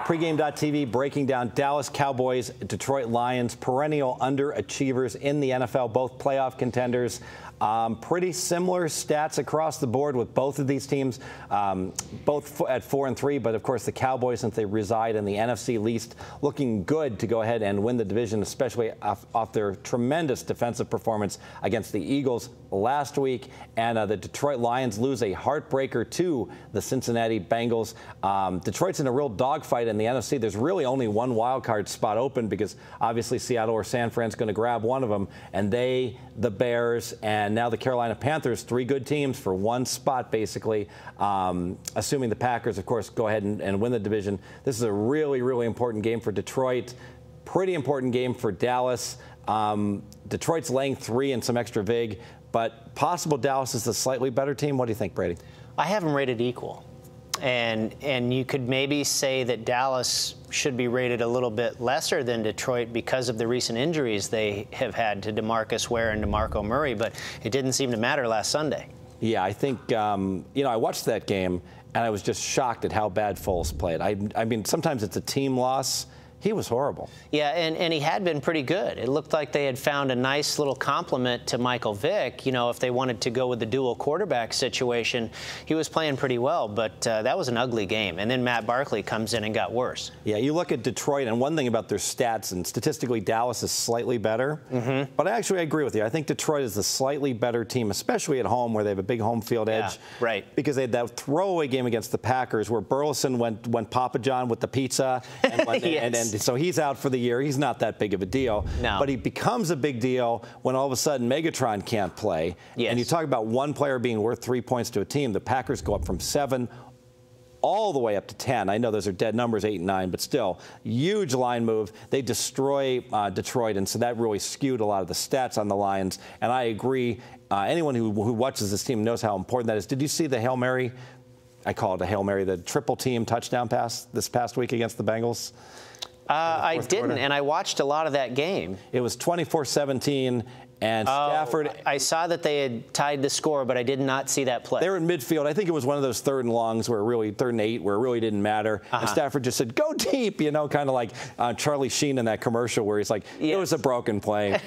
Pregame.tv breaking down Dallas Cowboys, Detroit Lions, perennial underachievers in the NFL, both playoff contenders. Pretty similar stats across the board with both of these teams, both at 4-3. But of course, the Cowboys, since they reside in the NFC least, looking good to go ahead and win the division, especially off their tremendous defensive performance against the Eagles last week. And the Detroit Lions lose a heartbreaker to the Cincinnati Bengals. Detroit's in a real dogfight in the NFC. There's really only one wild card spot open because obviously Seattle or San Fran's going to grab one of them, and the Bears, and now the Carolina Panthers, three good teams for one spot, basically, assuming the Packers, of course, go ahead and win the division. This is a really, really important game for Detroit. Pretty important game for Dallas. Detroit's laying 3 and some extra vig, but possible Dallas is the slightly better team. What do you think, Brady? I have them rated equal. And you could maybe say that Dallas should be rated a little bit lesser than Detroit because of the recent injuries they have had to DeMarcus Ware and DeMarco Murray, but it didn't seem to matter last Sunday. Yeah, I think, I watched that game, and I was just shocked at how bad Foles played. I mean, sometimes it's a team loss. He was horrible. Yeah, and he had been pretty good. It looked like they had found a nice little complement to Michael Vick. You know, if they wanted to go with the dual quarterback situation, he was playing pretty well, but that was an ugly game. And then Matt Barkley comes in and got worse. Yeah, you look at Detroit, and one thing about their stats, and statistically Dallas is slightly better. But I agree with you. I think Detroit is the slightly better team, especially at home where they have a big home field edge. Yeah, right. Because they had that throwaway game against the Packers where Burleson went Papa John with the pizza and, yes. So he's out for the year. He's not that big of a deal. No. But he becomes a big deal when all of a sudden Megatron can't play. Yes. And you talk about one player being worth 3 points to a team. The Packers go up from 7 all the way up to 10. I know those are dead numbers, 8 and 9, but still, huge line move. They destroy Detroit, and so that really skewed a lot of the stats on the Lions. And I agree. Anyone who watches this team knows how important that is. Did you see the Hail Mary? I call it a Hail Mary, the triple team touchdown pass this past week against the Bengals? I didn't, and I watched a lot of that game. It was 24-17, and Stafford... I saw that they had tied the score, but I did not see that play. They were in midfield. I think it was one of those 3rd and longs where it really, 3rd and 8, where it really didn't matter. And Stafford just said, go deep, kind of like Charlie Sheen in that commercial where he's like, It was a broken play.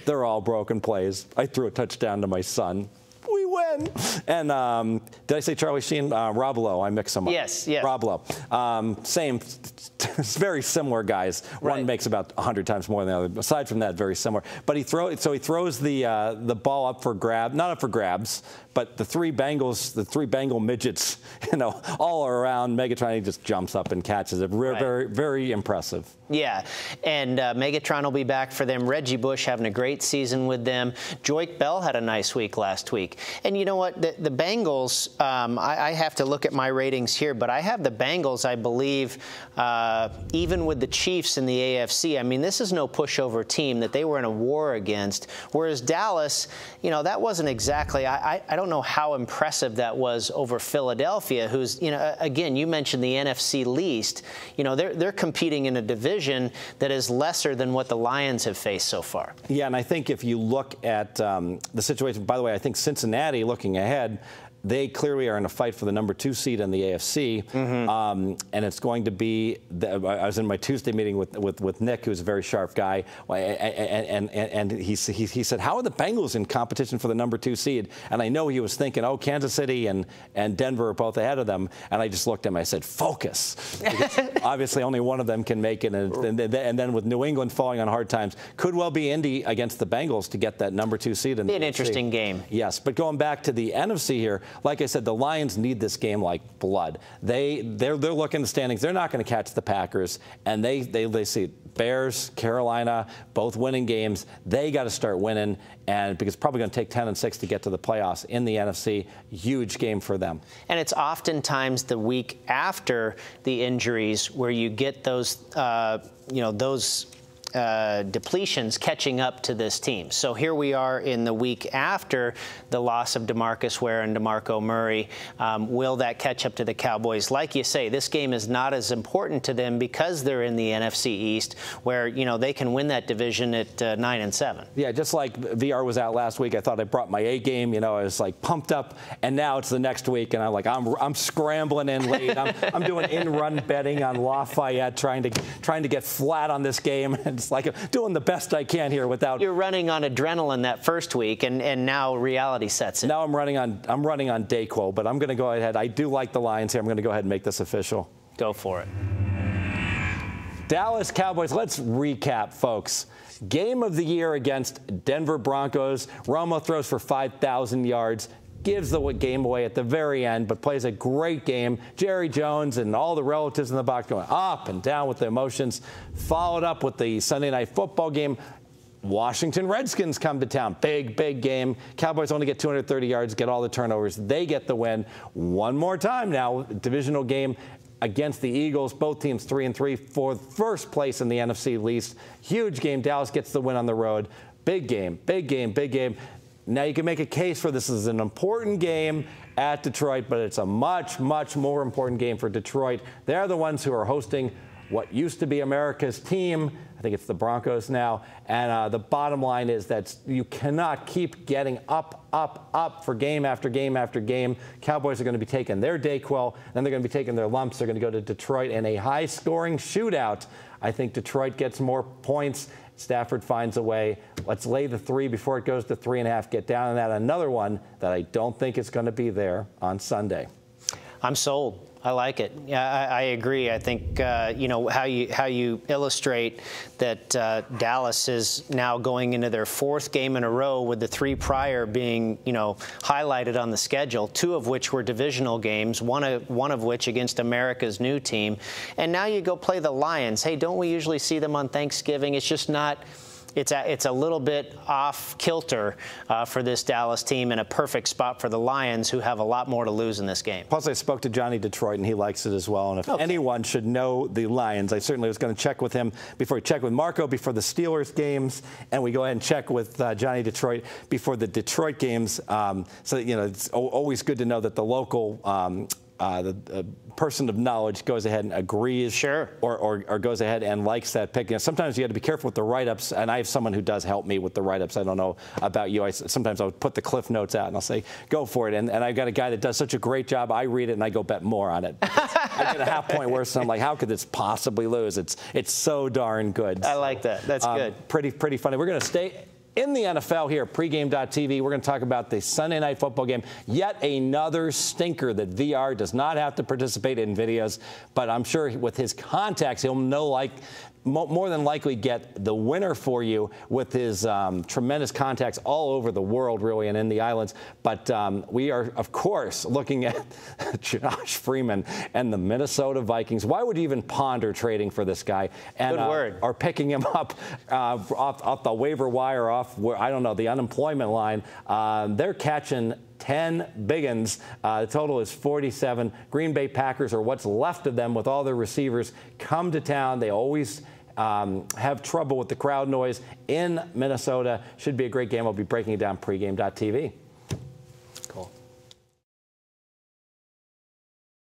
They're all broken plays. I threw a touchdown to my son. We win. And did I say Charlie Sheen? Rob Lowe. I mix them up. Yes. Rob Lowe. Same, very similar guys. Right. One makes about 100 times more than the other. Aside from that, very similar. But he throws the ball up for grab, not up for grabs, but the three Bengal midgets, all around Megatron. He just jumps up and catches it. Very, very impressive. Yeah, and Megatron will be back for them. Reggie Bush having a great season with them. Joik Bell had a nice week last week. And you know what? The Bengals, I have to look at my ratings here, but I have the Bengals, I believe, even with the Chiefs in the AFC. I mean, this is no pushover team that they were in a war against. Whereas Dallas, that wasn't exactly, I don't know how impressive that was over Philadelphia, who's, again, you mentioned the NFC least. They're competing in a division that is lesser than what the Lions have faced so far. Yeah, and I think if you look at the situation, by the way, I think Cincinnati, looking ahead, they clearly are in a fight for the number 2 seed in the AFC, and it's going to be. I was in my Tuesday meeting with Nick, who's a very sharp guy, and he said, "How are the Bengals in competition for the number 2 seed?" And I know he was thinking, "Oh, Kansas City and Denver are both ahead of them." And I just looked at him. I said, "Focus." Obviously, only one of them can make it, and then with New England falling on hard times, could well be Indy against the Bengals to get that number 2 seed. Be an interesting game. Yes, but going back to the NFC here. Like I said, the Lions need this game like blood. They're looking at the standings. They're not going to catch the Packers, and they see Bears, Carolina, both winning games. They got to start winning, and because it's probably going to take 10-6 to get to the playoffs in the NFC. Huge game for them. And it's oftentimes the week after the injuries where you get those, those depletions catching up to this team. So here we are in the week after the loss of DeMarcus Ware and DeMarco Murray. Will that catch up to the Cowboys? Like you say, this game is not as important to them because they're in the NFC East, where they can win that division at 9-7. Yeah, just like VR was out last week, I thought I brought my A game. I was like pumped up, and now it's the next week, and I'm scrambling in late. I'm doing in-run betting on Lafayette, trying to get flat on this game. And it's like I'm doing the best I can here without. You're running on adrenaline that first week, and now reality sets in. Now I'm running on Dayquil, but I'm going to go ahead. I do like the Lions here. I'm going to go ahead and make this official. Go for it. Dallas Cowboys. Let's recap, folks. Game of the year against Denver Broncos. Romo throws for 5,000 yards. Gives the game away at the very end, but plays a great game. Jerry Jones and all the relatives in the box going up and down with the emotions. Followed up with the Sunday Night Football game. Washington Redskins come to town. Big, big game. Cowboys only get 230 yards, get all the turnovers. They get the win. One more time now, divisional game against the Eagles. Both teams 3-3 for first place in the NFC East. Huge game. Dallas gets the win on the road. Big game, big game, big game. Now you can make a case for this as an important game at Detroit, but it's a much, much more important game for Detroit. They're the ones who are hosting what used to be America's team. I think it's the Broncos now. And the bottom line is that you cannot keep getting up, up, up for game after game after game. Cowboys are going to be taking their Dayquil, then they're going to be taking their lumps. They're going to go to Detroit in a high-scoring shootout. I think Detroit gets more points. Stafford finds a way. Let's lay the 3 before it goes to 3.5. Get down on that. Another one that I don't think is going to be there on Sunday. I'm sold. I like it. Yeah, I agree. I think how you illustrate that Dallas is now going into their 4th game in a row, with the 3 prior being highlighted on the schedule, 2 of which were divisional games, one of which against America's new team, and now you go play the Lions. Hey, don't we usually see them on Thanksgiving? It's just not. It's a little bit off kilter for this Dallas team, and a perfect spot for the Lions, who have a lot more to lose in this game. Plus, I spoke to Johnny Detroit, and he likes it as well. And if anyone should know the Lions, I certainly was going to check with him before we check with Marco before the Steelers games, and we go ahead and check with Johnny Detroit before the Detroit games. So it's always good to know that the local the person of knowledge goes ahead and agrees, sure, or goes ahead and likes that pick. Sometimes you have to be careful with the write-ups, and I have someone who does help me with the write-ups. I don't know about you. Sometimes I'll put the cliff notes out and I'll say, go for it. And I've got a guy that does such a great job. I read it and I go bet more on it. I get a half point worse, and I'm like, how could this possibly lose? It's so darn good. I like that. That's good. Pretty funny. We're going to stay in the NFL here, pregame.tv. We're going to talk about the Sunday Night Football game. Yet another stinker that VR does not have to participate in videos, but I'm sure with his contacts, he'll more than likely get the winner for you with his tremendous contacts all over the world, really, and in the islands. But we are, of course, looking at Josh Freeman and the Minnesota Vikings. Why would you even ponder trading for this guy? And, good word. Or picking him up off the waiver wire, off, I don't know, the unemployment line. They're catching 10 biggins. The total is 47. Green Bay Packers, or what's left of them with all their receivers, come to town. They always have trouble with the crowd noise in Minnesota. Should be a great game. I'll be breaking it down pregame.tv.